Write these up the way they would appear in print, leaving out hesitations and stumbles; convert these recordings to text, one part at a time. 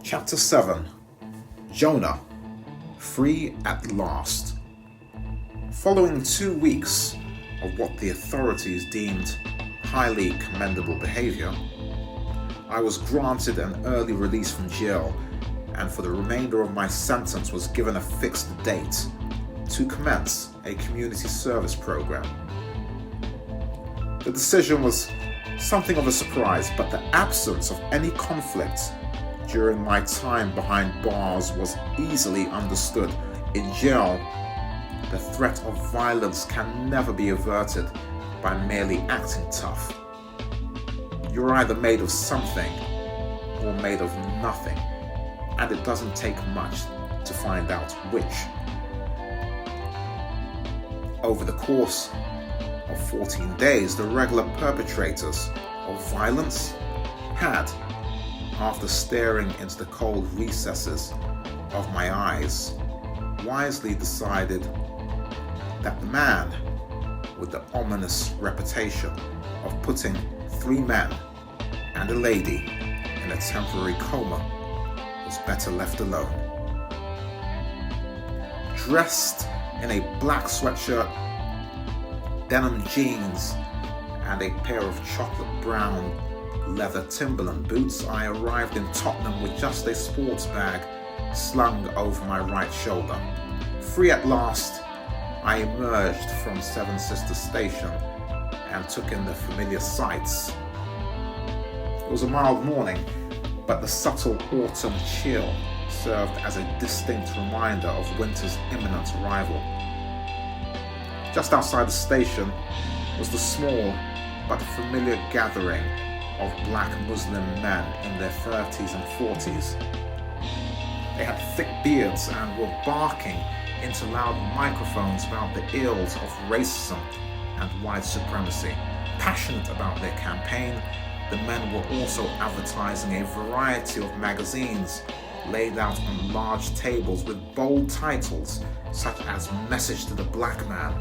Chapter 7. Jonah, free at last. Following 2 weeks of what the authorities deemed highly commendable behavior, I was granted an early release from jail, and for the remainder of my sentence was given a fixed date to commence a community service program. The decision was something of a surprise, but the absence of any conflict during my time behind bars was easily understood. In jail, the threat of violence can never be averted by merely acting tough. You're either made of something or made of nothing, and it doesn't take much to find out which. Over the course of 14 days, the regular perpetrators of violence had, after staring into the cold recesses of my eyes, wisely decided that the man with the ominous reputation of putting 3 men and a lady in a temporary coma was better left alone. Dressed in a black sweatshirt, denim jeans, and a pair of chocolate brown leather Timberland boots, I arrived in Tottenham with just a sports bag slung over my right shoulder. Free at last, I emerged from Seven Sisters Station and took in the familiar sights. It was a mild morning, but the subtle autumn chill served as a distinct reminder of winter's imminent arrival. Just outside the station was the small but familiar gathering of black Muslim men in their 30s and 40s. They had thick beards and were barking into loud microphones about the ills of racism and white supremacy. Passionate about their campaign, the men were also advertising a variety of magazines laid out on large tables with bold titles such as Message to the Black Man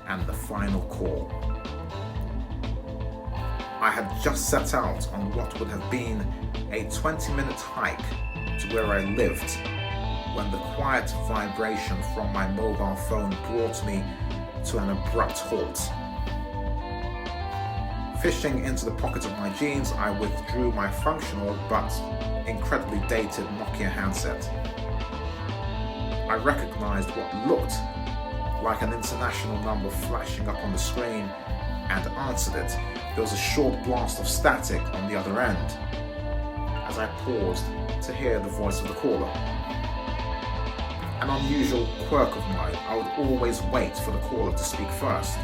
and The Final Call. I had just set out on what would have been a 20-minute hike to where I lived when the quiet vibration from my mobile phone brought me to an abrupt halt. Fishing into the pocket of my jeans, I withdrew my functional but incredibly dated Nokia handset. I recognized what looked like an international number flashing up on the screen and answered it. There was a short blast of static on the other end as I paused to hear the voice of the caller. An unusual quirk of mine, I would always wait for the caller to speak first.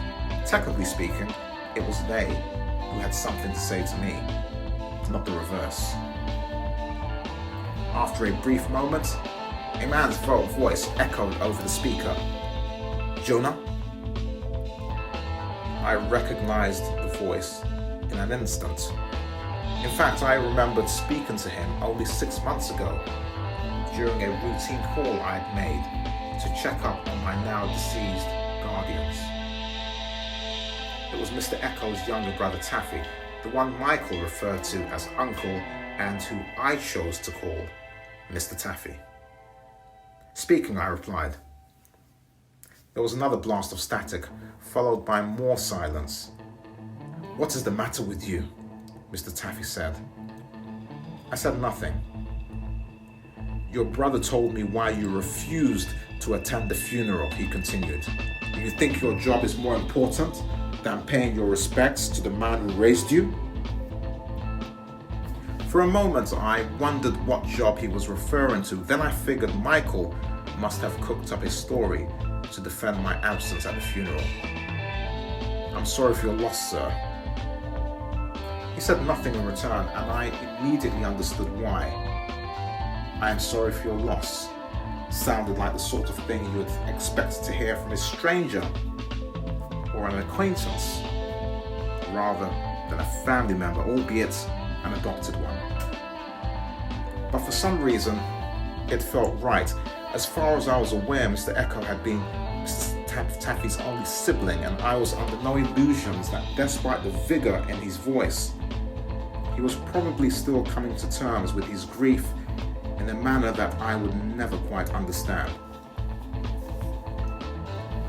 Technically speaking, it was they who had something to say to me, not the reverse. After a brief moment, a man's voice echoed over the speaker. "Jonah?" I recognized the voice in an instant. In fact, I remembered speaking to him only 6 months ago during a routine call I had made to check up on my now deceased guardians. It was Mr. Echo's younger brother Taffy, the one Michael referred to as Uncle and who I chose to call Mr. Taffy. "Speaking," I replied. There was another blast of static, followed by more silence. "What is the matter with you?" Mr. Taffy said. I said nothing. "Your brother told me why you refused to attend the funeral," he continued. "Do you think your job is more important than paying your respects to the man who raised you?" For a moment, I wondered what job he was referring to. Then I figured Michael must have cooked up a story to defend my absence at the funeral. "I'm sorry for your loss, sir." He said nothing in return, and I immediately understood why. "I am sorry for your loss" sounded like the sort of thing you would expect to hear from a stranger or an acquaintance, rather than a family member, albeit an adopted one. But for some reason, it felt right. As far as I was aware, Mr. Echo had been Mr. Taffy's only sibling, and I was under no illusions that despite the vigor in his voice, he was probably still coming to terms with his grief in a manner that I would never quite understand.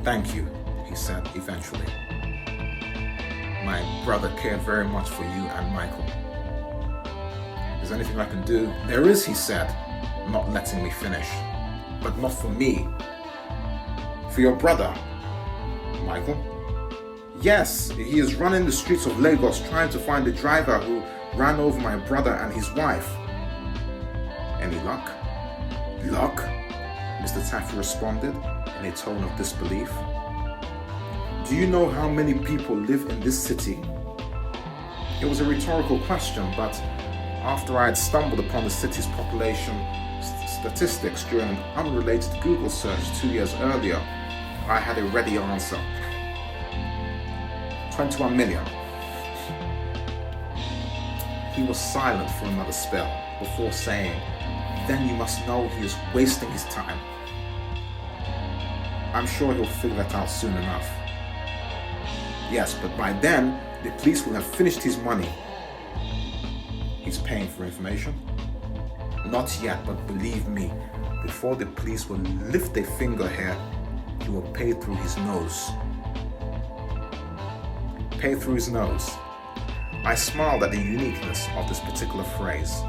"Thank you," he said eventually. "My brother cared very much for you and Michael. Is there anything I can do?" "There is," he said, not letting me finish. "But not for me." "For your brother, Michael?" "Yes, he is running the streets of Lagos trying to find the driver who ran over my brother and his wife." "Any luck?" "Luck?" Mr. Taffy responded in a tone of disbelief. "Do you know how many people live in this city?" It was a rhetorical question, but after I had stumbled upon the city's population statistics during an unrelated Google search 2 years earlier, I had a ready answer. 21 million. He was silent for another spell before saying, "Then you must know he is wasting his time. I'm sure he'll figure that out soon enough." "Yes, but by then, the police will have finished his money." "He's paying for information?" "Not yet, but believe me, before the police will lift a finger here, he will pay through his nose." Pay through his nose. I smiled at the uniqueness of this particular phrase.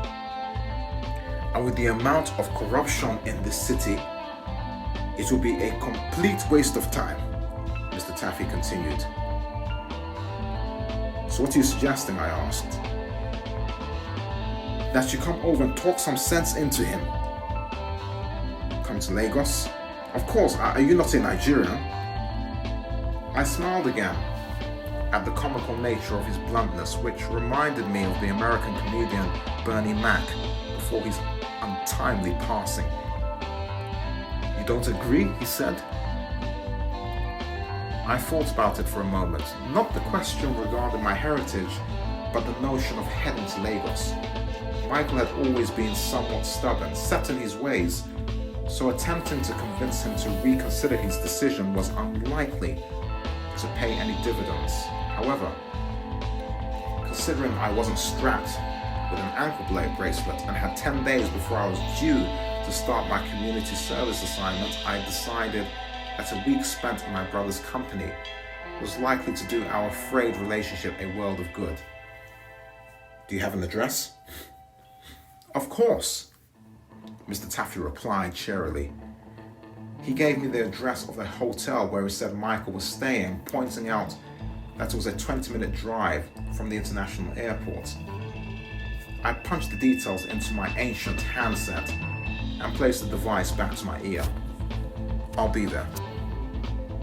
"And with the amount of corruption in this city, it will be a complete waste of time," Mr. Taffy continued. "So what are you suggesting?" I asked. "That you come over and talk some sense into him." "Come to Lagos? Of course, are you not a Nigerian?" I smiled again at the comical nature of his bluntness, which reminded me of the American comedian Bernie Mac before his untimely passing. "You don't agree?" he said. I thought about it for a moment, not the question regarding my heritage, but the notion of heading to Lagos. Michael had always been somewhat stubborn, set in his ways, so attempting to convince him to reconsider his decision was unlikely to pay any dividends. However, considering I wasn't strapped with an ankle bracelet and had 10 days before I was due to start my community service assignment, I decided that a week spent in my brother's company was likely to do our frayed relationship a world of good. "Do you have an address?" "Of course," Mr. Taffy replied cheerily. He gave me the address of the hotel where he said Michael was staying, pointing out that it was a 20-minute drive from the international airport. I punched the details into my ancient handset and placed the device back to my ear. "I'll be there."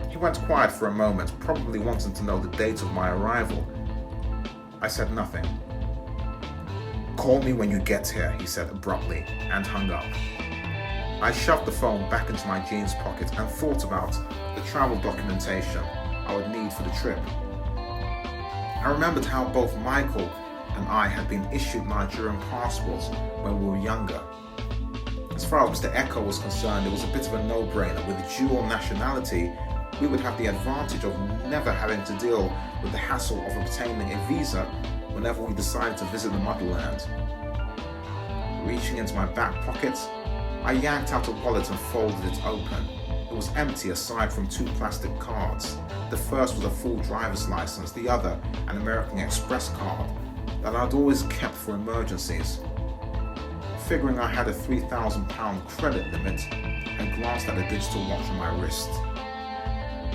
He went quiet for a moment, probably wanting to know the date of my arrival. I said nothing. "Call me when you get here," he said abruptly, and hung up. I shoved the phone back into my jeans pocket and thought about the travel documentation I would need for the trip. I remembered how both Michael and I had been issued Nigerian passports when we were younger. As far as Mr. Echo was concerned, it was a bit of a no-brainer. With dual nationality, we would have the advantage of never having to deal with the hassle of obtaining a visa whenever we decided to visit the motherland. Reaching into my back pocket, I yanked out a wallet and folded it open. It was empty aside from 2 plastic cards. The first was a full driver's license, the other an American Express card that I'd always kept for emergencies. Figuring I had a £3,000 credit limit, I glanced at the digital watch on my wrist.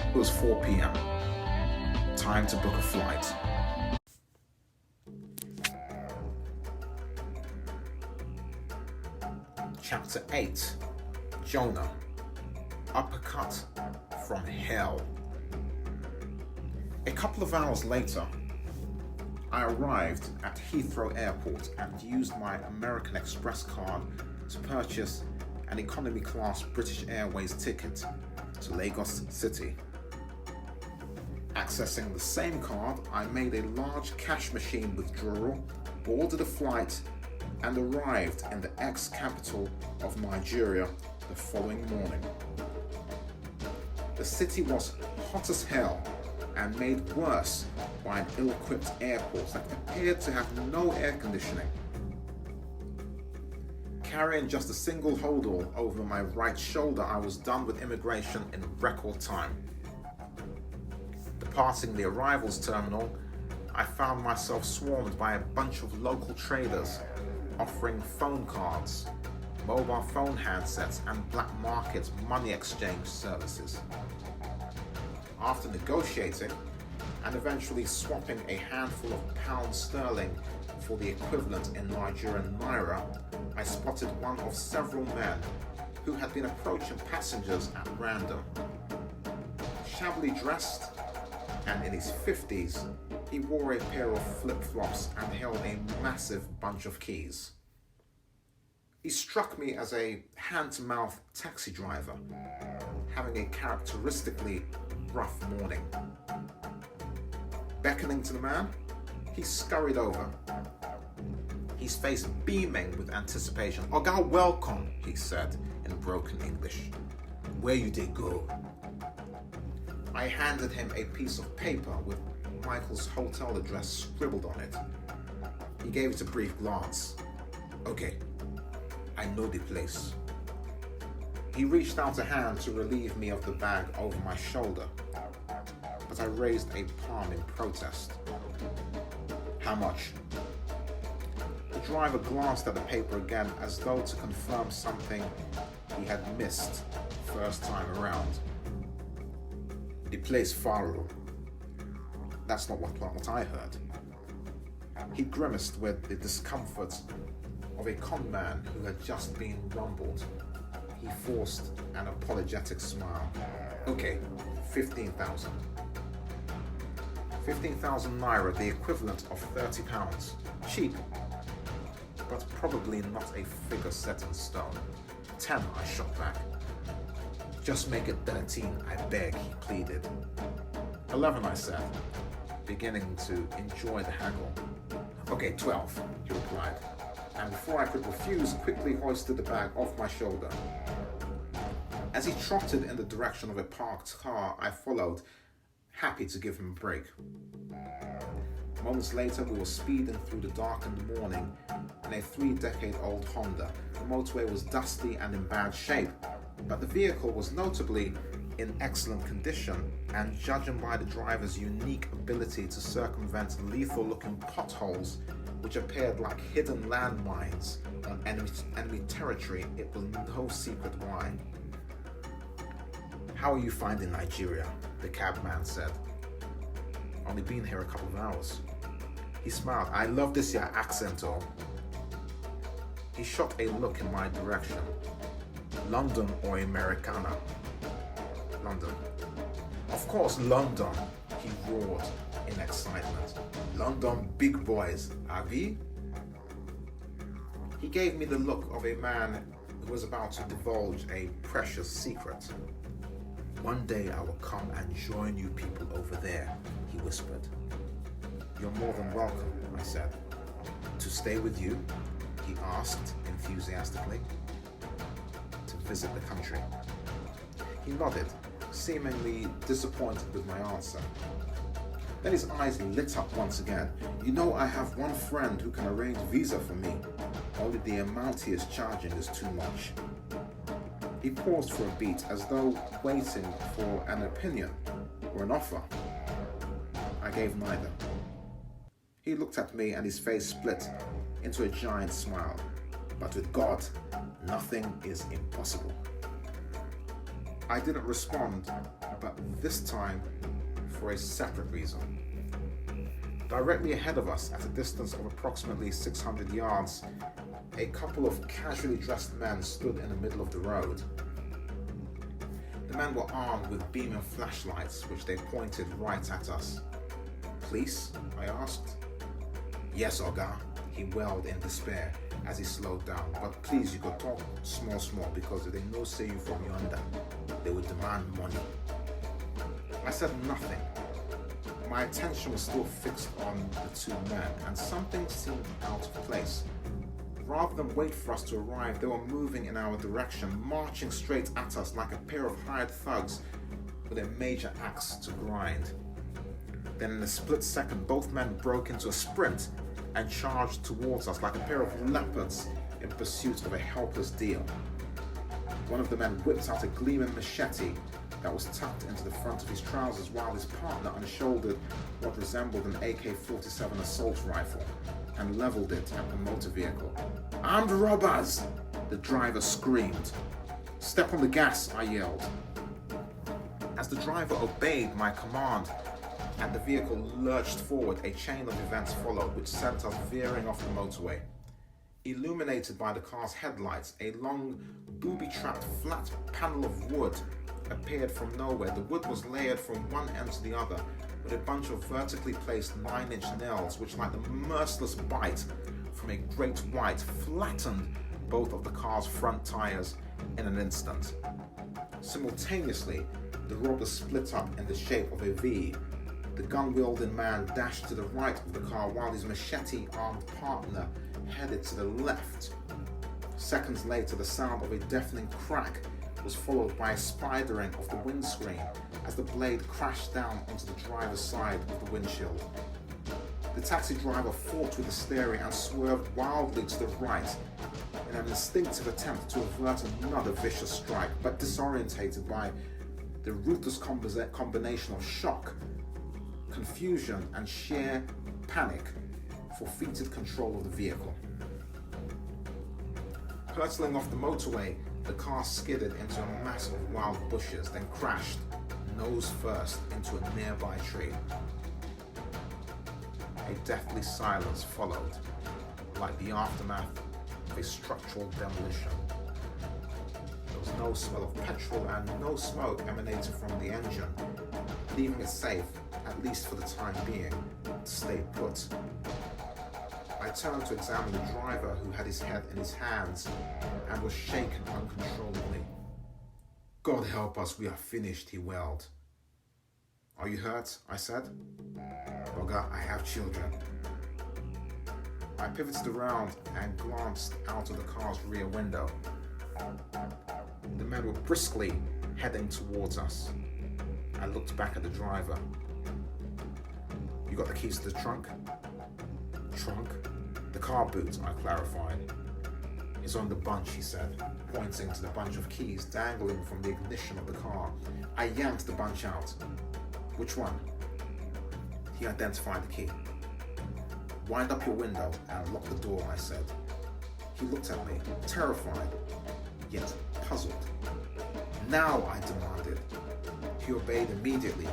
It was 4 p.m. Time to book a flight. Chapter 8. Jonah. Uppercut from hell. A couple of hours later, I arrived at Heathrow Airport and used my American Express card to purchase an economy class British Airways ticket to Lagos City. Accessing the same card, I made a large cash machine withdrawal, boarded a flight, and arrived in the ex-capital of Nigeria the following morning. The city was hot as hell and made worse by an ill-equipped airport that appeared to have no air conditioning. Carrying just a single holdall over my right shoulder, I was done with immigration in record time. Departing the arrivals terminal, I found myself swarmed by a bunch of local traders offering phone cards, mobile phone handsets, and black market money exchange services. After negotiating and eventually swapping a handful of pounds sterling for the equivalent in Nigerian naira, I spotted one of several men who had been approaching passengers at random. Shabbily dressed and in his 50s, he wore a pair of flip-flops and held a massive bunch of keys. He struck me as a hand-to-mouth taxi driver, having a characteristically rough morning. Beckoning to the man, he scurried over, his face beaming with anticipation. "Oga, welcome," he said in broken English. "Where you dey go?" I handed him a piece of paper with Michael's hotel address scribbled on it. He gave it a brief glance. "Okay, I know the place." He reached out a hand to relieve me of the bag over my shoulder, but I raised a palm in protest. "How much?" The driver glanced at the paper again as though to confirm something he had missed first time around. "The place Faro." That's not what I heard. He grimaced with the discomfort of a con man who had just been rumbled. He forced an apologetic smile. "Okay, 15,000. 15,000 naira, the equivalent of £30. Cheap, but probably not a figure set in stone. 10, I shot back. "Just make it 13, I beg," he pleaded. 11, I said, beginning to enjoy the haggle. "Okay, 12, he replied, and before I could refuse, quickly hoisted the bag off my shoulder. As he trotted in the direction of a parked car, I followed, happy to give him a break. Moments later, we were speeding through the darkened morning in a 3-decade-old Honda. The motorway was dusty and in bad shape, but the vehicle was notably in excellent condition, and judging by the driver's unique ability to circumvent lethal-looking potholes which appeared like hidden landmines on enemy territory, it was no secret why. "How are you finding Nigeria?" the cabman said. "Only been here a couple of hours." He smiled. "I love this your accent, oh." He shot a look in my direction. "London or Americana?" "London." "Of course, London," he roared in excitement. "London big boys, Avi?" He gave me the look of a man who was about to divulge a precious secret. "One day I will come and join you people over there," he whispered. "You're more than welcome," I said. "To stay with you?" he asked enthusiastically. "To visit the country." He nodded, seemingly disappointed with my answer. Then his eyes lit up once again. "You know, I have one friend who can arrange visa for me. Only the amount he is charging is too much." He paused for a beat, as though waiting for an opinion or an offer. I gave neither. He looked at me and his face split into a giant smile. "But with God, nothing is impossible." I didn't respond, but this time for a separate reason. Directly ahead of us, at a distance of approximately 600 yards, a couple of casually dressed men stood in the middle of the road. The men were armed with beaming flashlights, which they pointed right at us. "Police?" I asked. "Yes, Oga," he wailed in despair as he slowed down. "But please, you could talk small, because if they know say you from yonder, they would demand money." I said nothing. My attention was still fixed on the two men, and something seemed out of place. Rather than wait for us to arrive, they were moving in our direction, marching straight at us like a pair of hired thugs with a major axe to grind. Then in a split second, both men broke into a sprint and charged towards us like a pair of leopards in pursuit of a helpless deer. One of the men whipped out a gleaming machete that was tucked into the front of his trousers, while his partner unshouldered what resembled an AK-47 assault rifle and leveled it at the motor vehicle. "Armed robbers!" the driver screamed. "Step on the gas," I yelled. As the driver obeyed my command and the vehicle lurched forward, a chain of events followed which sent us veering off the motorway. Illuminated by the car's headlights, a long, booby-trapped flat panel of wood appeared from nowhere. The wood was layered from one end to the other with a bunch of vertically placed 9-inch nails which, like the merciless bite from a great white, flattened both of the car's front tires in an instant. Simultaneously, the robbers split up in the shape of a V. The gun-wielding man dashed to the right of the car while his machete-armed partner headed to the left. Seconds later, the sound of a deafening crack was followed by a spidering of the windscreen as the blade crashed down onto the driver's side of the windshield. The taxi driver fought with the steering and swerved wildly to the right in an instinctive attempt to avert another vicious strike, but disorientated by the ruthless combination of shock, confusion, and sheer panic, forfeited control of the vehicle. Hurtling off the motorway, the car skidded into a mass of wild bushes, then crashed, nose first, into a nearby tree. A deathly silence followed, like the aftermath of a structural demolition. There was no smell of petrol and no smoke emanated from the engine, leaving it safe, at least for the time being, to stay put. I turned to examine the driver, who had his head in his hands and was shaken uncontrollably. "God help us, we are finished," he wailed. "Are you hurt?" I said. "Bugger, I have children." I pivoted around and glanced out of the car's rear window. The men were briskly heading towards us. I looked back at the driver. "You got the keys to the trunk?" "Trunk?" "The car boot," I clarified. "It's on the bunch," he said, pointing to the bunch of keys dangling from the ignition of the car. I yanked the bunch out. "Which one?" He identified the key. "Wind up your window and lock the door," I said. He looked at me, terrified, yet puzzled. "Now," I demanded. He obeyed immediately,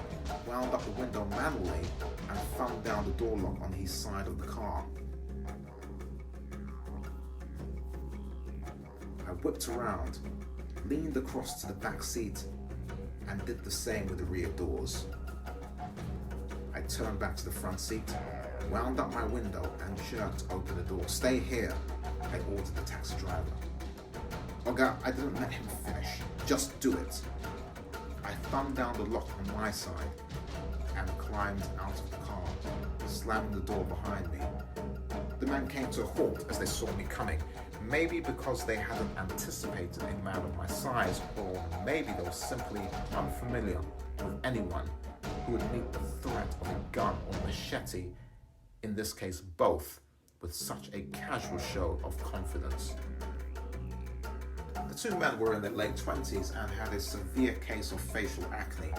wound up the window manually, and thumbed down the door lock on his side of the car. I whipped around, leaned across to the back seat, and did the same with the rear doors. I turned back to the front seat, wound up my window, and jerked open the door. "Stay here," I ordered the taxi driver. "Bugger, I didn't let him finish. Just do it." I thumbed down the lock on my side and climbed out of the car, slamming the door behind me. The men came to a halt as they saw me coming, maybe because they hadn't anticipated a man of my size, or maybe they were simply unfamiliar with anyone who would meet the threat of a gun or machete, in this case both, with such a casual show of confidence. The two men were in their late 20s and had a severe case of facial acne.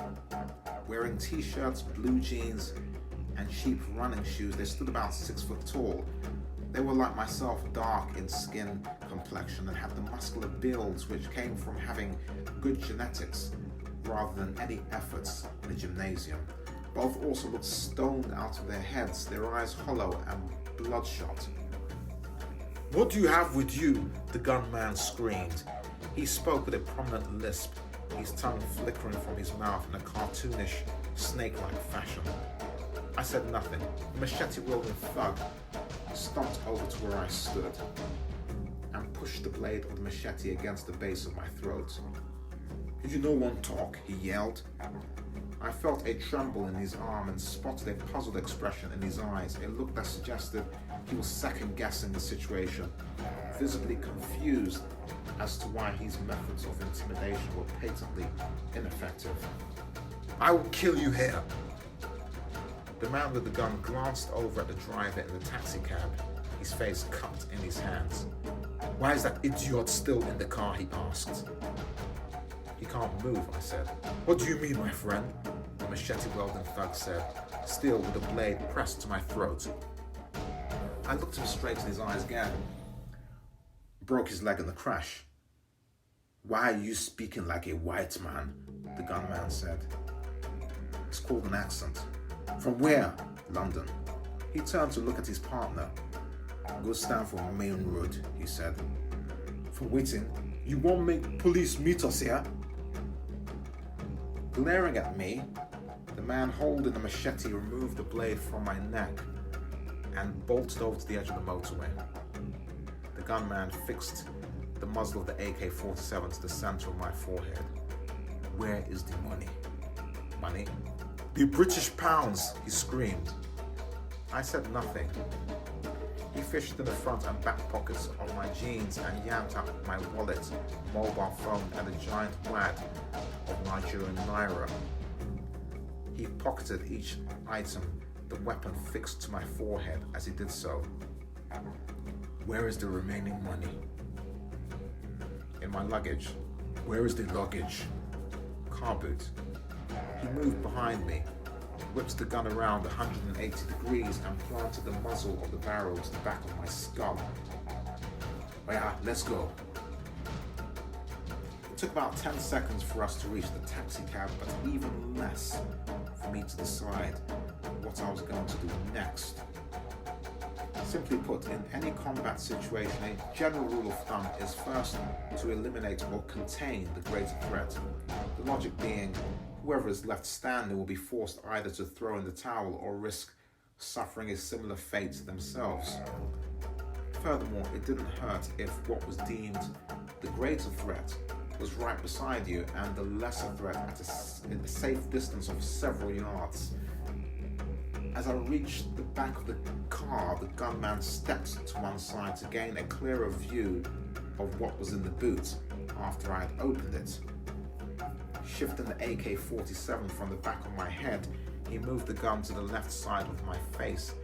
Wearing t-shirts, blue jeans, and cheap running shoes, they stood about 6 foot tall. They were like myself, dark in skin complexion, and had the muscular builds which came from having good genetics rather than any efforts in the gymnasium. Both also looked stoned out of their heads, their eyes hollow and bloodshot. "What do you have with you?" the gunman screamed. He spoke with a prominent lisp, his tongue flickering from his mouth in a cartoonish, snake-like fashion. I said nothing. The machete-wielding thug stomped over to where I stood and pushed the blade of the machete against the base of my throat. "Did you no one talk?" he yelled. I felt a tremble in his arm and spotted a puzzled expression in his eyes, a look that suggested he was second-guessing the situation, visibly confused as to why his methods of intimidation were patently ineffective. "I will kill you here." The man with the gun glanced over at the driver in the taxicab, his face cupped in his hands. Why is that idiot still in the car? He asked. He can't move, I said. What do you mean, my friend? The machete-wielding thug said, still with the blade pressed to my throat. I looked him straight in his eyes again. Broke his leg in the crash. Why are you speaking like a white man? The gunman said. It's called an accent. From where? London. He turned to look at his partner. Go stand for Main Road, he said. For waiting, you won't make police meet us here? Glaring at me, the man holding the machete removed the blade from my neck and bolted over to the edge of the motorway. The gunman fixed the muzzle of the AK-47 to the center of my forehead. Where is the money? Money? The British pounds, he screamed. I said nothing. He fished in the front and back pockets of my jeans and yanked out my wallet, mobile phone, and a giant wad of Nigerian naira. He pocketed each item, the weapon fixed to my forehead as he did so. Where is the remaining money? In my luggage. Where is the luggage? Car boot. He moved behind me, whipped the gun around 180 degrees and planted the muzzle of the barrel to the back of my skull. Oh yeah, let's go. It took about 10 seconds for us to reach the taxi cab, but even less for me to decide what I was going to do next. Simply put, in any combat situation, a general rule of thumb is first to eliminate or contain the greater threat. The logic being, whoever is left standing will be forced either to throw in the towel or risk suffering a similar fate themselves. Furthermore, it didn't hurt if what was deemed the greater threat was right beside you and the lesser threat at a safe distance of several yards. As I reached the back of the car, the gunman stepped to one side to gain a clearer view of what was in the boot after I had opened it. Shifting the AK-47 from the back of my head, he moved the gun to the left side of my face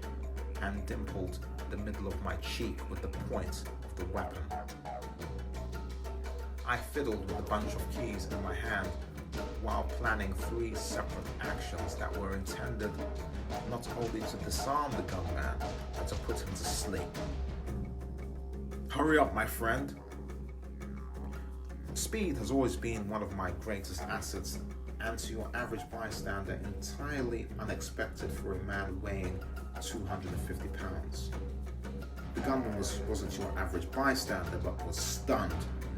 and dimpled the middle of my cheek with the point of the weapon. I fiddled with a bunch of keys in my hand while planning 3 separate actions that were intended not only to disarm the gunman, but to put him to sleep. Hurry up, my friend. Speed has always been one of my greatest assets, and to your average bystander, entirely unexpected for a man weighing 250 pounds. The gunman wasn't your average bystander, but was stunned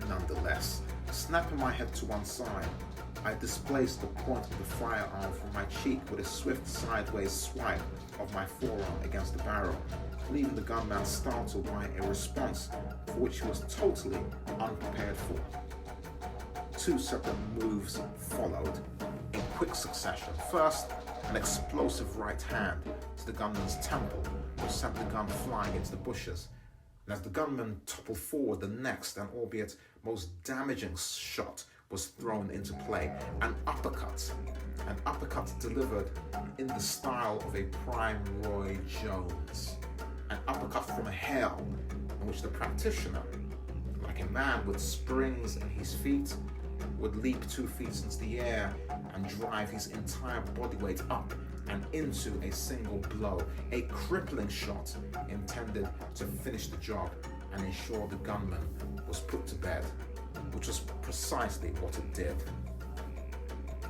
nonetheless. Snapping my head to one side, I displaced the point of the firearm from my cheek with a swift sideways swipe of my forearm against the barrel, leaving the gunman startled by a response for which he was totally unprepared for. 2 separate moves followed in quick succession. First, an explosive right hand to the gunman's temple, which sent the gun flying into the bushes. And as the gunman toppled forward, the next and albeit most damaging shot was thrown into play. An uppercut delivered in the style of a prime Roy Jones. An uppercut from hell, in which the practitioner, like a man with springs in his feet, would leap 2 feet into the air and drive his entire body weight up and into a single blow, a crippling shot intended to finish the job and ensure the gunman was put to bed, which was precisely what it did.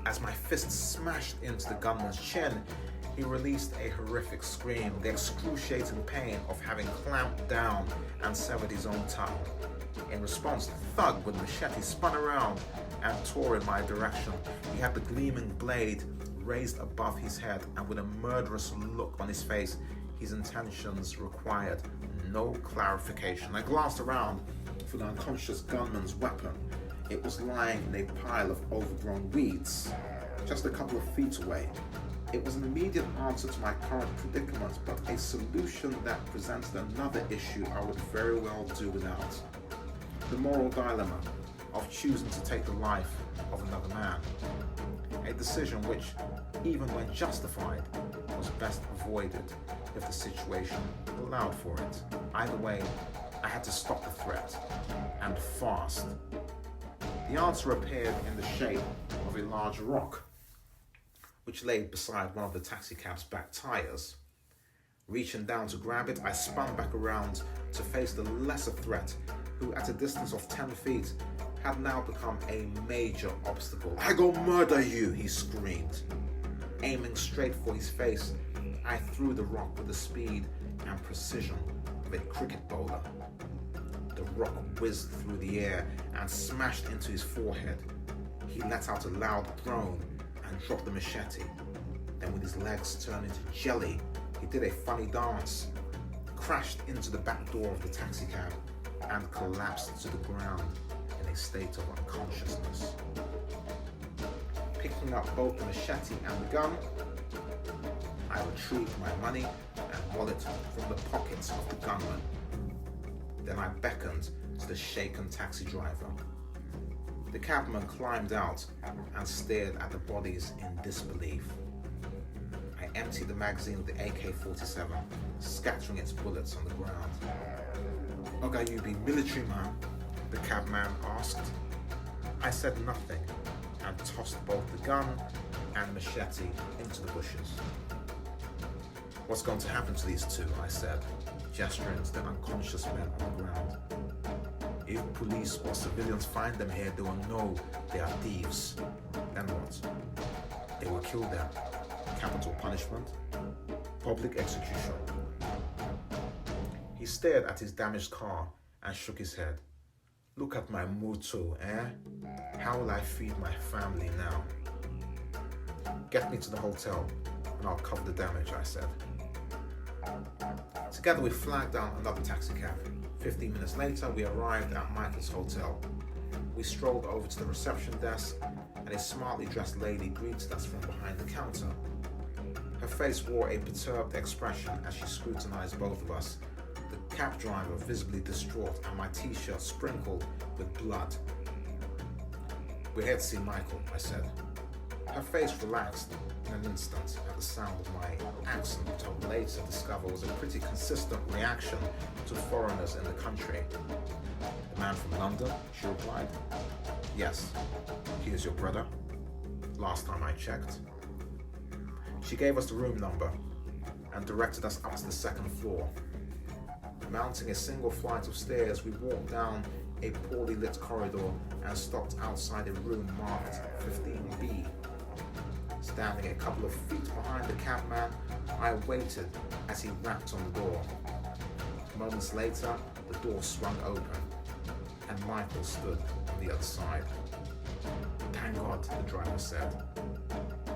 As my fist smashed into the gunman's chin, he released a horrific scream, the excruciating pain of having clamped down and severed his own tongue. In response, the thug with the machete spun around and tore in my direction. He had the gleaming blade raised above his head, and with a murderous look on his face, his intentions required no clarification. I glanced around for the unconscious gunman's weapon. It was lying in a pile of overgrown weeds, just a couple of feet away. It was an immediate answer to my current predicament, but a solution that presented another issue I would very well do without. The moral dilemma of choosing to take the life of another man. A decision which, even when justified, was best avoided if the situation allowed for it. Either way, I had to stop the threat, and fast. The answer appeared in the shape of a large rock, which lay beside one of the taxicab's back tires. Reaching down to grab it, I spun back around to face the lesser threat, who at a distance of 10 feet had now become a major obstacle. "I go murder you," he screamed. Aiming straight for his face, I threw the rock with the speed and precision of a cricket bowler. The rock whizzed through the air and smashed into his forehead. He let out a loud groan and dropped the machete. Then with his legs turned into jelly, he did a funny dance, crashed into the back door of the taxicab, and collapsed to the ground in a state of unconsciousness. Picking up both the machete and the gun, I retrieved my money and wallet from the pockets of the gunman. Then I beckoned to the shaken taxi driver. The cabman climbed out and stared at the bodies in disbelief. I emptied the magazine of the AK-47, scattering its bullets on the ground. "Oga, you be military man?" the cabman asked. I said nothing and tossed both the gun and machete into the bushes. "What's going to happen to these two?" I said, gesturing to the unconscious men on the ground. "If police or civilians find them here, they will know they are thieves. Then what? They will kill them. Capital punishment, public execution." He stared at his damaged car and shook his head. "Look at my motor, eh? How will I feed my family now?" "Get me to the hotel and I'll cover the damage," I said. Together we flagged down another taxicab. 15 minutes later, we arrived at Michael's hotel. We strolled over to the reception desk and a smartly dressed lady greeted us from behind the counter. Her face wore a perturbed expression as she scrutinized both of us, the cab driver visibly distraught and my t-shirt sprinkled with blood. "We're here to see Michael," I said. Her face relaxed in an instant at the sound of my accent, which I would later discover was a pretty consistent reaction to foreigners in the country. "The man from London?" she replied. "Yes, he is your brother. Last time I checked." She gave us the room number and directed us up to the second floor. Mounting a single flight of stairs, we walked down a poorly lit corridor and stopped outside a room marked 15B. Standing a couple of feet behind the cabman, I waited as he rapped on the door. Moments later, the door swung open and Michael stood on the other side. "Thank God," the driver said.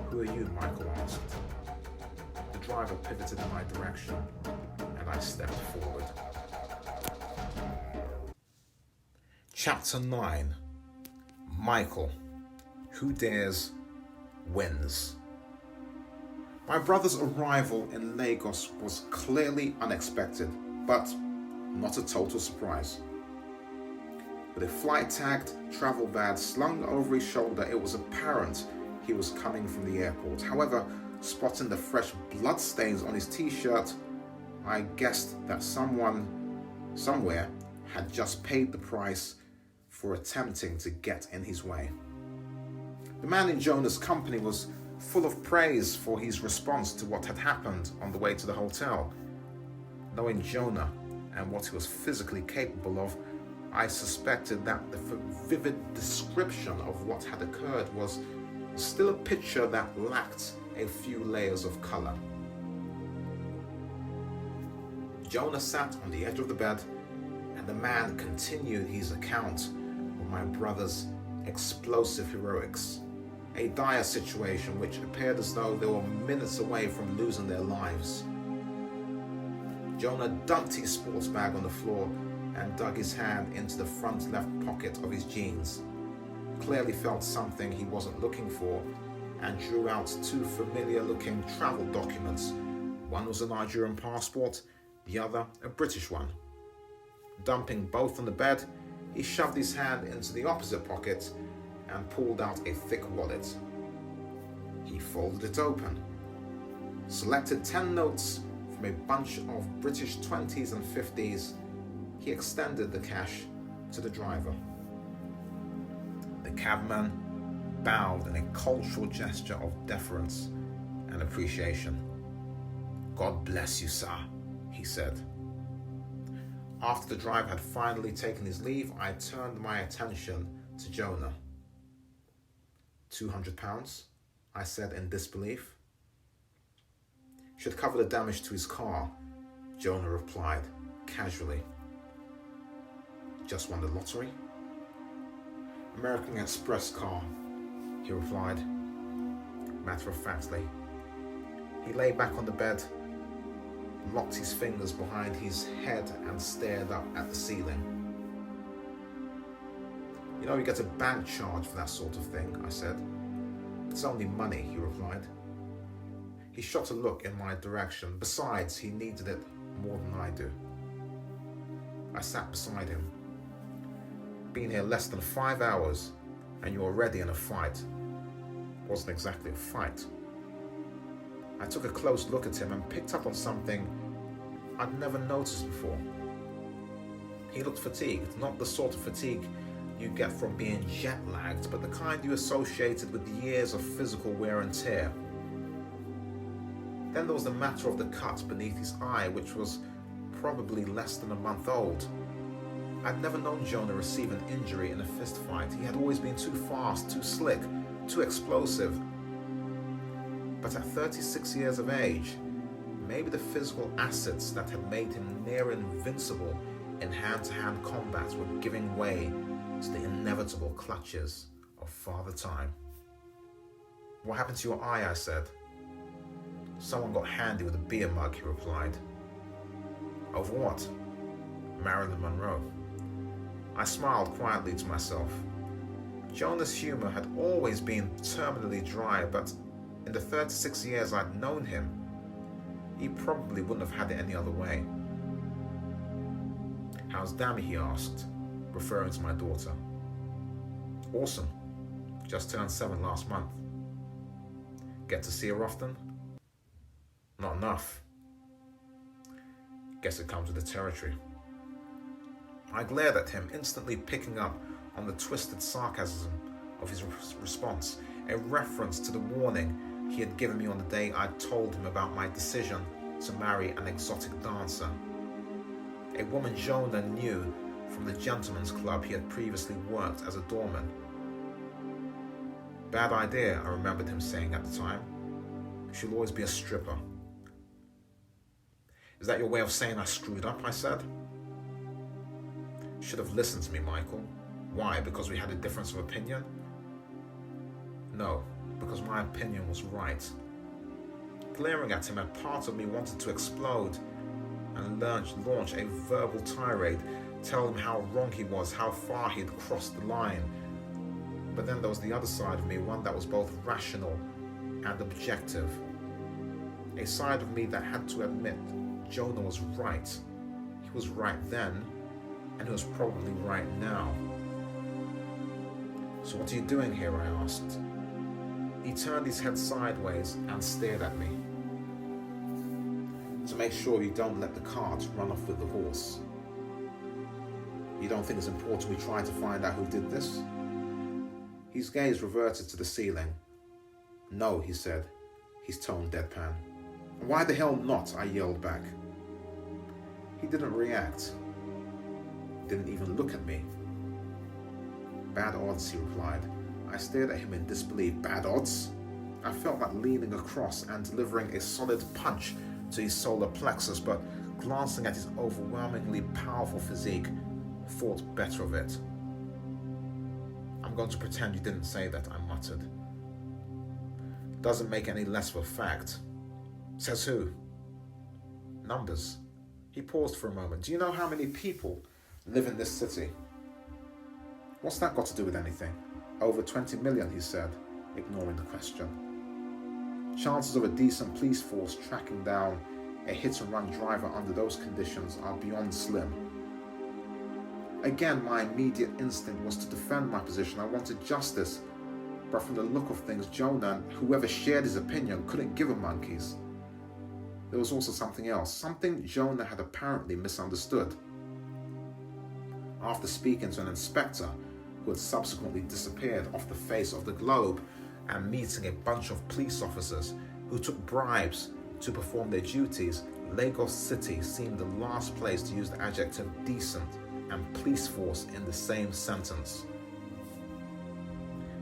"Who are you?" Michael asked. The driver pivoted in my direction and I stepped forward. Chapter 9. Michael. Who dares wins. My brother's arrival in Lagos was clearly unexpected, but not a total surprise. With a flight-tagged travel bag slung over his shoulder, it was apparent he was coming from the airport. However, spotting the fresh bloodstains on his t-shirt, I guessed that someone, somewhere, had just paid the price for attempting to get in his way. The man in Jonah's company was full of praise for his response to what had happened on the way to the hotel. Knowing Jonah and what he was physically capable of, I suspected that the vivid description of what had occurred was still a picture that lacked a few layers of color. Jonah sat on the edge of the bed, and the man continued his account of my brother's explosive heroics. A dire situation which appeared as though they were minutes away from losing their lives. Jonah dumped his sports bag on the floor and dug his hand into the front left pocket of his jeans. Clearly felt something he wasn't looking for and drew out two familiar-looking travel documents. One was a Nigerian passport, the other a British one. Dumping both on the bed, he shoved his hand into the opposite pocket and pulled out a thick wallet. He folded it open, selected 10 notes from a bunch of British 20s and 50s, He extended the cash to the driver. The cabman bowed in a cultural gesture of deference and appreciation. "God bless you, sir," he said. After the driver had finally taken his leave, I turned my attention to Jonah. £200, I said in disbelief. "Should cover the damage to his car," Jonah replied casually. "Just won the lottery?" "American Express car," he replied, matter-of-factly. He lay back on the bed, locked his fingers behind his head and stared up at the ceiling. "You know, you get a bank charge for that sort of thing," I said. "It's only money," he replied. He shot a look in my direction. Besides, he needed it more than I do. I sat beside him. "Been here less than 5 hours and you're already in a fight." Wasn't exactly a fight. I took a close look at him and picked up on something I'd never noticed before. He looked fatigued, not the sort of fatigue you get from being jet-lagged, but the kind you associated with years of physical wear and tear. Then there was the matter of the cut beneath his eye, which was probably less than a month old. I'd never known Jonah receive an injury in a fist fight. He had always been too fast, too slick, too explosive. But at 36 years of age, maybe the physical assets that had made him near invincible in hand-to-hand combat were giving way to the inevitable clutches of Father Time. "What happened to your eye?" I said. "Someone got handy with a beer mug," he replied. "Over what?" "Marilyn Monroe." I smiled quietly to myself. Jonah's humor had always been terminally dry, but in the 36 years I'd known him, he probably wouldn't have had it any other way. "How's Dammy?" he asked, referring to my daughter. "Awesome. Just turned 7 last month." "Get to see her often?" "Not enough." "Guess it comes with the territory." I glared at him, instantly picking up on the twisted sarcasm of his response, a reference to the warning he had given me on the day I'd told him about my decision to marry an exotic dancer. A woman Jonah knew from the gentleman's club he had previously worked as a doorman. "Bad idea," I remembered him saying at the time. "She'll always be a stripper." "Is that your way of saying I screwed up?" I said. "Should have listened to me, Michael." "Why? Because we had a difference of opinion?" "No, because my opinion was right." Glaring at him, a part of me wanted to explode and launch a verbal tirade, tell him how wrong he was, how far he'd crossed the line. But then there was the other side of me, one that was both rational and objective. A side of me that had to admit Jonah was right. He was right then, and he was probably right now. "So what are you doing here?" I asked. He turned his head sideways and stared at me. "To make sure you don't let the cart run off with the horse." "You don't think it's important we try to find out who did this?" His gaze reverted to the ceiling. "No," he said, his tone deadpan. "Why the hell not?" I yelled back. He didn't react. Didn't even look at me. "Bad odds," he replied. I stared at him in disbelief. "Bad odds?" I felt like leaning across and delivering a solid punch to his solar plexus, but glancing at his overwhelmingly powerful physique, thought better of it. "I'm going to pretend you didn't say that," I muttered. "Doesn't make any less of a fact." "Says who?" "Numbers." He paused for a moment. "Do you know how many people live in this city?" "What's that got to do with anything?" "Over 20 million, he said, ignoring the question. "Chances of a decent police force tracking down a hit-and-run driver under those conditions are beyond slim." Again, my immediate instinct was to defend my position. I wanted justice, but from the look of things, Jonah and whoever shared his opinion couldn't give a monkey's. There was also something else, something Jonah had apparently misunderstood. after speaking to an inspector who had subsequently disappeared off the face of the globe and meeting a bunch of police officers who took bribes to perform their duties, Lagos City seemed the last place to use the adjective decent and police force in the same sentence.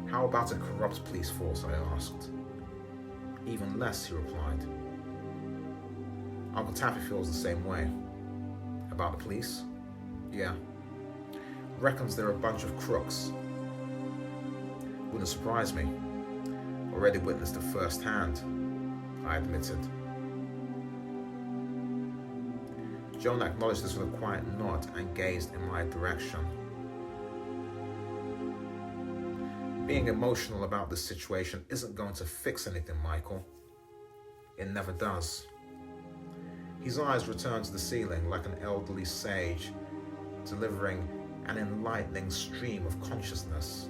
How about a corrupt police force, I asked. Even less, he replied. Uncle Taffy feels the same way. About the police? Yeah. Reckons they're a bunch of crooks. Wouldn't surprise me. Already witnessed it firsthand, I admitted. Jonah acknowledged this with a quiet nod and gazed in my direction. Being emotional about this situation isn't going to fix anything, Michael. It never does. His eyes returned to the ceiling like an elderly sage, delivering an enlightening stream of consciousness.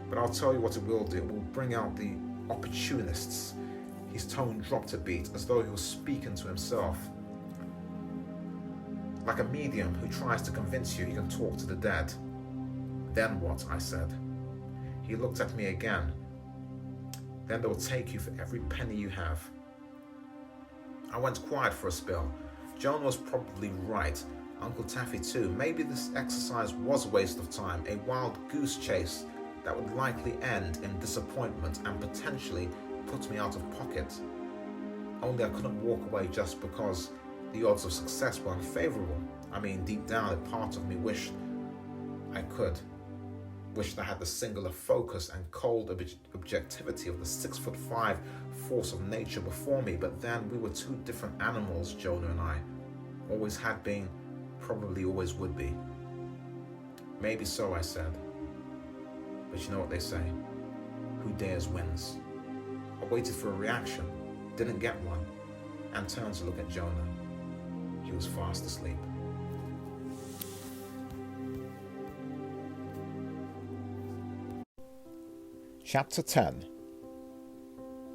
But I'll tell you what it will do. It will bring out the opportunists. His tone dropped a beat, as though he was speaking to himself. Like a medium who tries to convince you he can talk to the dead. Then what? I said. He looked at me again. Then they'll take you for every penny you have. I went quiet for a spell. Jonah was probably right. Uncle Taffy too. Maybe this exercise was a waste of time, a wild goose chase that would likely end in disappointment and potentially put me out of pocket. Only I couldn't walk away just because the odds of success were unfavorable. I mean, deep down, a part of me wished I could. Wished I had the singular focus and cold objectivity of the 6'5" force of nature before me, but then we were two different animals, Jonah and I. Always had been, probably always would be. Maybe so, I said. But you know what they say, who dares wins. I waited for a reaction, didn't get one, and turned to look at Jonah. He was fast asleep. Chapter 10.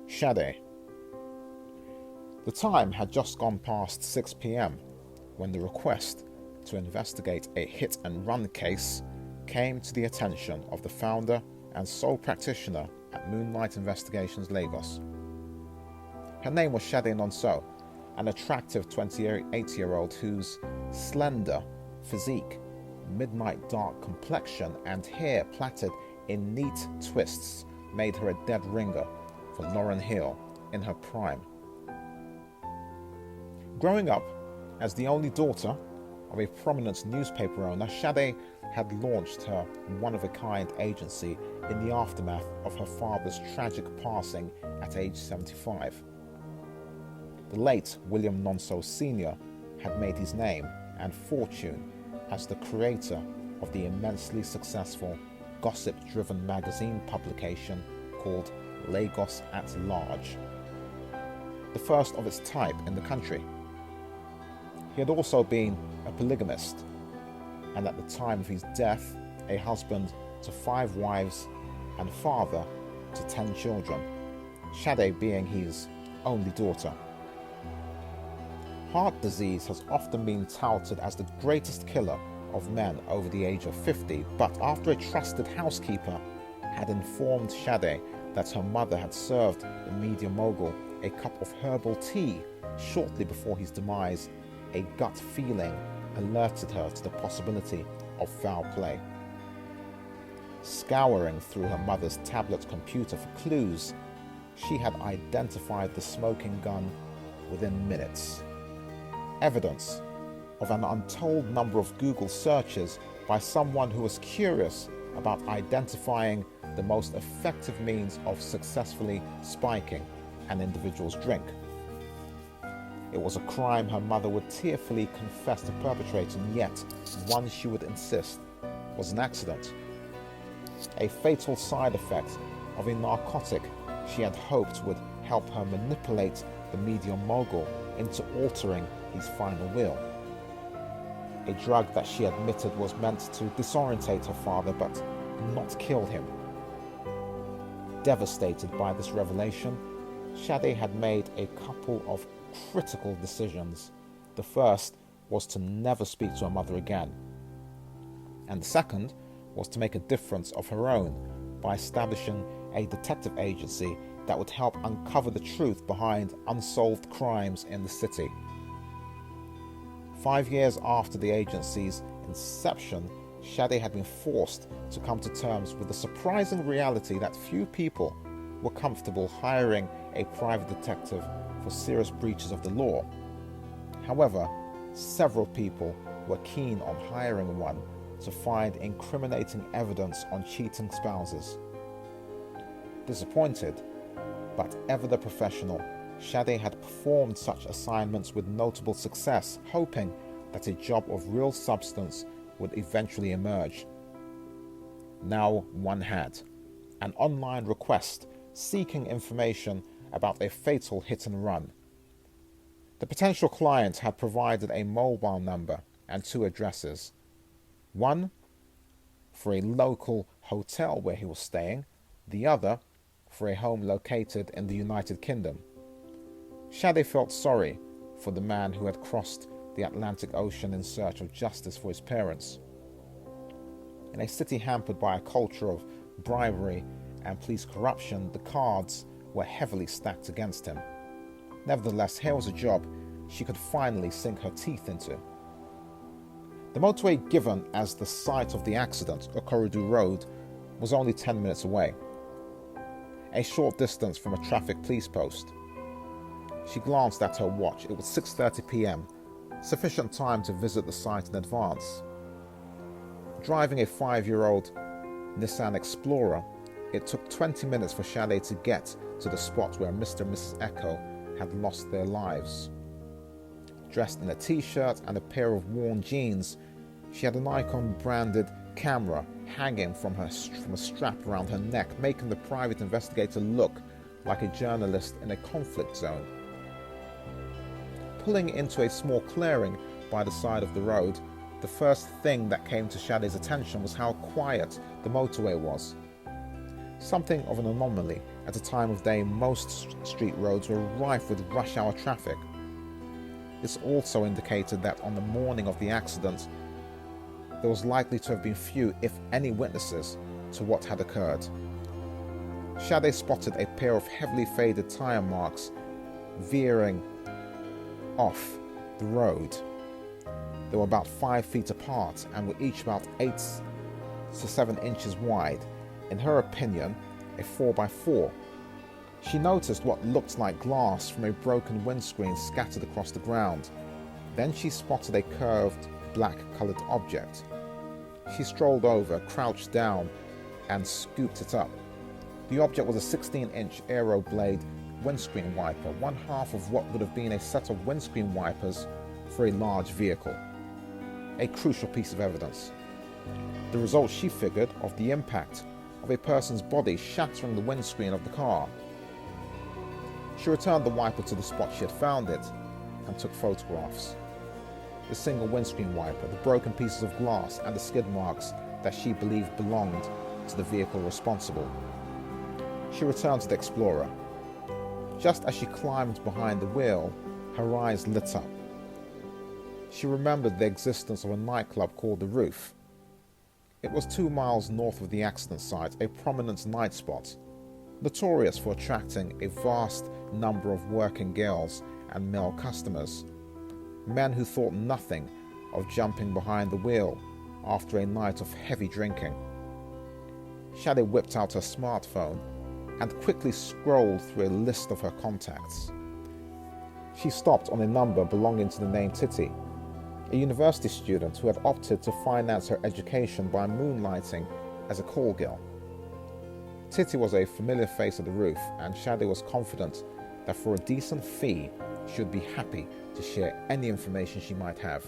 Shade. The time had just gone past 6 p.m. when the request to investigate a hit-and-run case came to the attention of the founder and sole practitioner at Moonlight Investigations Lagos. Her name was Shade Nonso, an attractive 28-year-old whose slender physique, midnight dark complexion, and hair plaited in neat twists made her a dead ringer for Lauryn Hill in her prime. Growing up as the only daughter of a prominent newspaper owner, Shade had launched her one-of-a-kind agency in the aftermath of her father's tragic passing at age 75. The late William Nonso Sr. had made his name and fortune as the creator of the immensely successful gossip-driven magazine publication called Lagos at Large, the first of its type in the country. He had also been a polygamist, and at the time of his death, a husband to 5 wives and father to 10 children, Shade being his only daughter. Heart disease has often been touted as the greatest killer of men over the age of 50, but after a trusted housekeeper had informed Shade that her mother had served the media mogul a cup of herbal tea shortly before his demise, a gut feeling alerted her to the possibility of foul play. Scouring through her mother's tablet computer for clues, she had identified the smoking gun within minutes. Evidence of an untold number of Google searches by someone who was curious about identifying the most effective means of successfully spiking an individual's drink. It was a crime her mother would tearfully confess to perpetrating, yet one she would insist was an accident. A fatal side effect of a narcotic she had hoped would help her manipulate the media mogul into altering his final will. A drug that she admitted was meant to disorientate her father but not kill him. Devastated by this revelation, Shade had made a couple of critical decisions. The first was to never speak to her mother again. and the second was to make a difference of her own by establishing a detective agency that would help uncover the truth behind unsolved crimes in the city. 5 years after the agency's inception, Shadi had been forced to come to terms with the surprising reality that few people were comfortable hiring a private detective for serious breaches of the law. However, several people were keen on hiring one to find incriminating evidence on cheating spouses. Disappointed, but ever the professional, Shadi had performed such assignments with notable success, hoping that a job of real substance would eventually emerge. Now one had an online request seeking information about a fatal hit and run. The potential client had provided a mobile number and 2 addresses, one for a local hotel where he was staying, the other for a home located in the United Kingdom. Shadi felt sorry for the man who had crossed the Atlantic Ocean in search of justice for his parents. In a city hampered by a culture of bribery and police corruption, the cards were heavily stacked against him. Nevertheless, here was a job she could finally sink her teeth into. The motorway given as the site of the accident, Okorodu Road, was only 10 minutes away, a short distance from a traffic police post. She glanced at her watch. It was 6:30 p.m, sufficient time to visit the site in advance. Driving a 5-year-old Nissan Explorer, it took 20 minutes for Shadi to get to the spot where Mr. and Mrs. Echo had lost their lives. Dressed in a t-shirt and a pair of worn jeans, she had a Nikon branded camera hanging from a strap around her neck, making the private investigator look like a journalist in a conflict zone. Pulling into a small clearing by the side of the road, the first thing that came to Shadi's attention was how quiet the motorway was. Something of an anomaly at a time of day most street roads were rife with rush hour traffic. This also indicated that on the morning of the accident, there was likely to have been few, if any, witnesses to what had occurred. Shadi spotted a pair of heavily faded tyre marks veering off the road. They were about 5 feet apart and were each about 8 to 7 inches wide. In her opinion, a 4x4. She noticed what looked like glass from a broken windscreen scattered across the ground. Then she spotted a curved, black-coloured object. She strolled over, crouched down, and scooped it up. The object was a 16-inch aero blade windscreen wiper, one half of what would have been a set of windscreen wipers for a large vehicle. A crucial piece of evidence. The result, she figured, of the impact of a person's body shattering the windscreen of the car. She returned the wiper to the spot she had found it and took photographs. The single windscreen wiper, the broken pieces of glass, and the skid marks that she believed belonged to the vehicle responsible. She returned to the Explorer. Just as she climbed behind the wheel, her eyes lit up. She remembered the existence of a nightclub called The Roof. It was 2 miles north of the accident site, a prominent night spot, notorious for attracting a vast number of working girls and male customers, men who thought nothing of jumping behind the wheel after a night of heavy drinking. Shadi whipped out her smartphone and quickly scrolled through a list of her contacts. She stopped on a number belonging to the name Titi, a university student who had opted to finance her education by moonlighting as a call girl. Titi was a familiar face at The Roof, and Shadi was confident that for a decent fee, she would be happy to share any information she might have.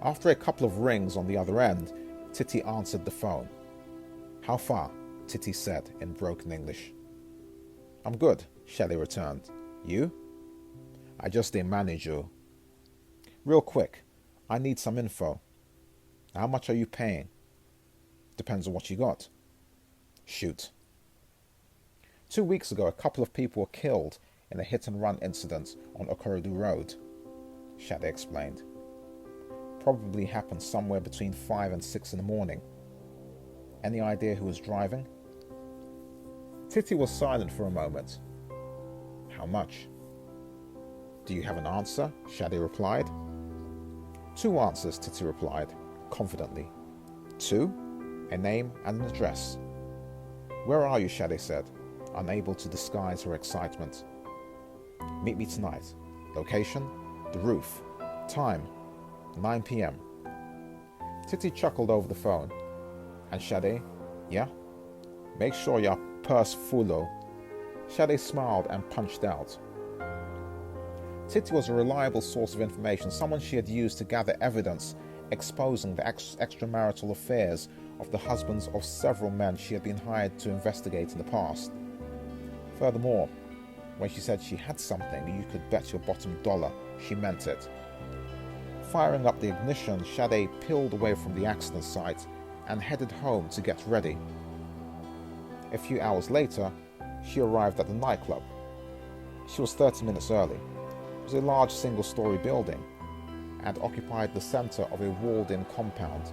After a couple of rings on the other end, Titi answered the phone. "How far?" Titi said in broken English. "I'm good," Shadi returned. "You?" "I just didn't manage you." "Real quick, I need some info." "How much are you paying?" "Depends on what you got." "Shoot." 2 weeks ago, a couple of people were killed in a hit-and-run incident on Okorodu Road, Shadi explained. probably happened somewhere between 5 and 6 in the morning. Any idea who was driving? Titty was silent for a moment. How much? Do you have an answer? Shadi replied. 2 answers, Titty replied, confidently. 2, a name and an address. Where are you? Shadi said, unable to disguise her excitement. Meet me tonight. Location? The roof. Time? 9 p.m. Titty chuckled over the phone. And Shadi? Yeah? Make sure your purse full. Shadi smiled and punched out. Titty was a reliable source of information, someone she had used to gather evidence exposing the extramarital affairs of the husbands of several men she had been hired to investigate in the past. Furthermore, when she said she had something, you could bet your bottom dollar she meant it. Firing up the ignition, Shadi peeled away from the accident site and headed home to get ready. A few hours later, she arrived at the nightclub. She was 30 minutes early. It was a large single-story building and occupied the center of a walled-in compound.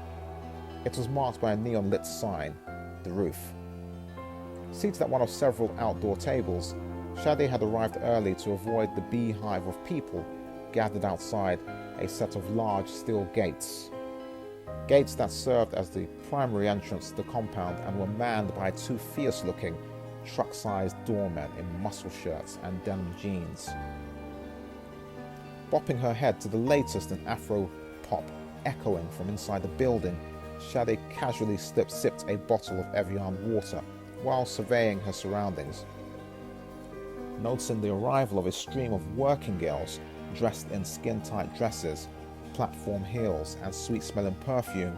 It was marked by a neon-lit sign, the roof. Seated at one of several outdoor tables, Shadi had arrived early to avoid the beehive of people gathered outside a set of large steel gates. Gates that served as the primary entrance to the compound and were manned by 2 fierce-looking, truck-sized doormen in muscle shirts and denim jeans. Bopping her head to the latest in Afro-pop echoing from inside the building, Shadi casually sipped a bottle of Evian water while surveying her surroundings. Noticing the arrival of a stream of working girls dressed in skin-tight dresses, platform heels and sweet-smelling perfume,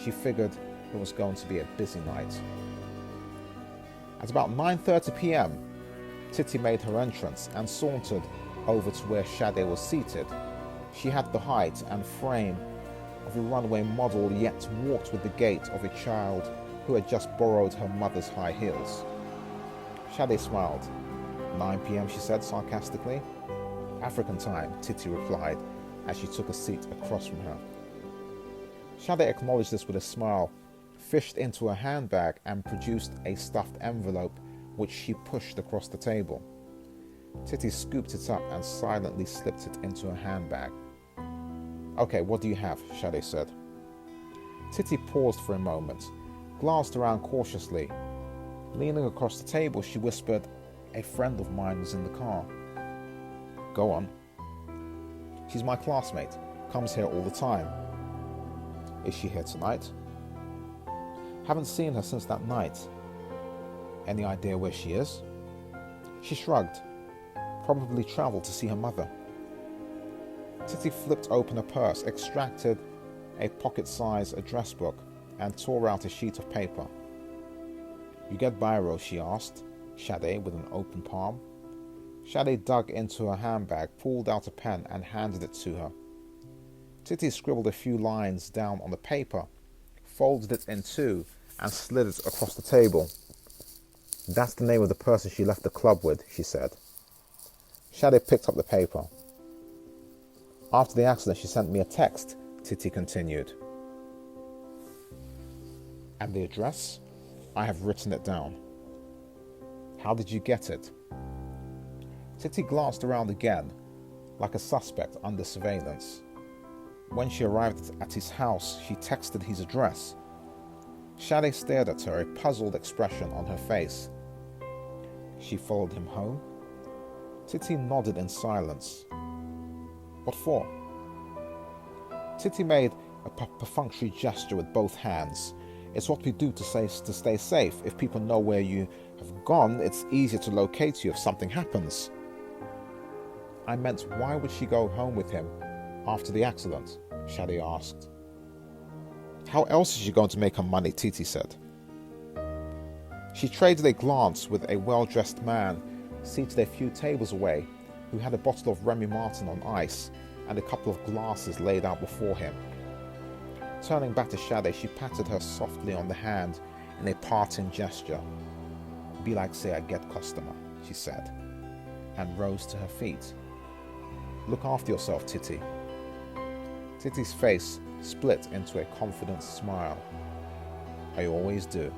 she figured it was going to be a busy night. At about 9:30 p.m, Titty made her entrance and sauntered over to where Shadi was seated. She had the height and frame of a runway model, yet walked with the gait of a child who had just borrowed her mother's high heels. Shadi smiled. 9 p.m, she said sarcastically. African time, Titty replied as she took a seat across from her. Shadi acknowledged this with a smile, fished into her handbag and produced a stuffed envelope which she pushed across the table. Titty scooped it up and silently slipped it into her handbag. Okay, what do you have? Shadi said. Titty paused for a moment, glanced around cautiously. Leaning across the table, she whispered, a friend of mine was in the car. Go on. She's my classmate, comes here all the time. Is she here tonight? Haven't seen her since that night. Any idea where she is? She shrugged. Probably travelled to see her mother. Titty flipped open a purse, extracted a pocket-sized address book, and tore out a sheet of paper. You get biro? She asked Shadi with an open palm. Shadi dug into her handbag, pulled out a pen, and handed it to her. Titty scribbled a few lines down on the paper, folded it in 2, and slid it across the table. That's the name of the person she left the club with, she said. Shadi picked up the paper. After the accident, she sent me a text, Titty continued. And the address? I have written it down. How did you get it? Titty glanced around again, like a suspect under surveillance. When she arrived at his house, she texted his address. Shadi stared at her, a puzzled expression on her face. She followed him home? Titty nodded in silence. What for? Titty made a perfunctory gesture with both hands. It's what we do to stay safe. If people know where you have gone, it's easier to locate you if something happens. I meant, why would she go home with him after the accident? Shadi asked. How else is she going to make her money? Titty said. She traded a glance with a well-dressed man seated a few tables away, who had a bottle of Remy Martin on ice and a couple of glasses laid out before him. Turning back to Shadi, she patted her softly on the hand in a parting gesture. Be like say I get customer, she said, and rose to her feet. Look after yourself, Titty. Titty's face split into a confident smile. I always do.